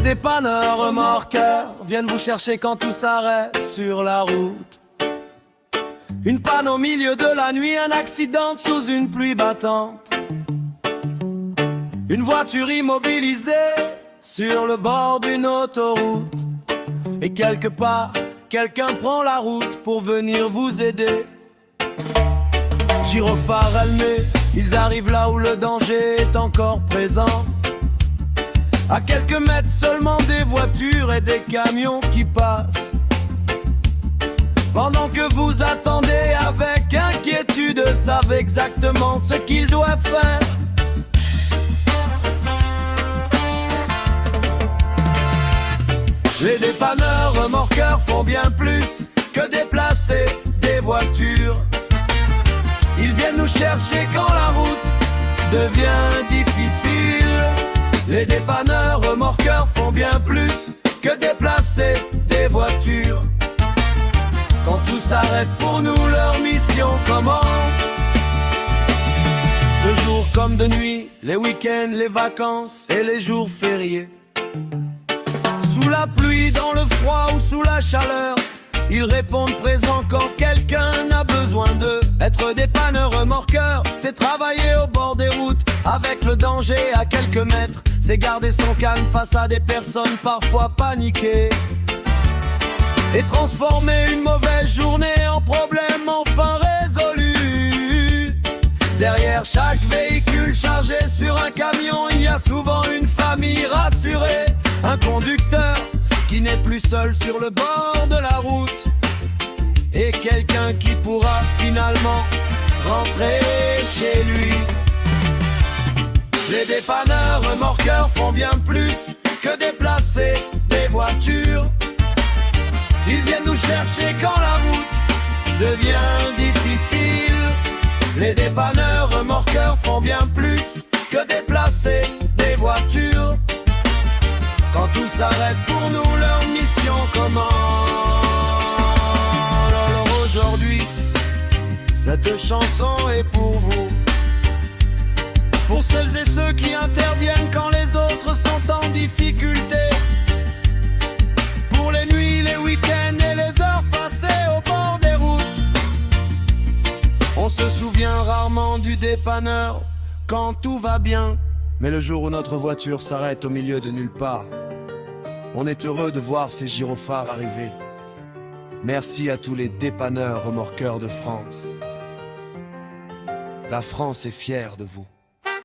dépanneurs remorqueurs viennent vous chercher quand tout s'arrête sur la route. Une panne au milieu de la nuit, un accident sous une pluie battante. Une voiture immobilisée sur le bord d'une autoroute. Et quelque part, quelqu'un prend la route pour venir vous aider. Gyrophare allumé, ils arrivent là où le danger est encore présent. À quelques mètres seulement, des voitures et des camions qui passent. Pendant que vous attendez avec inquiétude, savez exactement ce qu'ils doivent faire. Les dépanneurs remorqueurs font bien plus que déplacer des voitures. Ils viennent nous chercher quand la route devient difficile. Les dépanneurs remorqueurs font bien plus que déplacer des voitures. Quand tout s'arrête pour nous, leur mission commence. De jour comme de nuit, les week-ends, les vacances et les jours fériés. Sous la pluie, dans le froid ou sous la chaleur, ils répondent présents quand quelqu'un a besoin d'eux. Être dépanneur remorqueur, c'est travailler au bord des routes avec le danger à quelques mètres. C'est garder son calme face à des personnes parfois paniquées et transformer une mauvaise journée en problème enfin résolu. Derrière chaque véhicule chargé sur un camion, il y a souvent une famille rassurée, un conducteur qui n'est plus seul sur le bord de la route, et quelqu'un qui pourra finalement rentrer chez lui. Les dépanneurs remorqueurs font bien plus que déplacer des voitures. Ils viennent nous chercher quand la route devient difficile. Les dépanneurs remorqueurs font bien plus que déplacer des voitures. Quand tout s'arrête pour nous, leur mission commence. Alors aujourd'hui, cette chanson est pour vous. Pour celles et ceux qui interviennent quand les autres sont en difficulté. Pour les nuits, les week-ends et les heures passées au bord des routes. On se souvient rarement du dépanneur quand tout va bien. Mais le jour où notre voiture s'arrête au milieu de nulle part, on est heureux de voir ces gyrophares arriver. Merci à tous les dépanneurs remorqueurs de France. La France est fière de vous.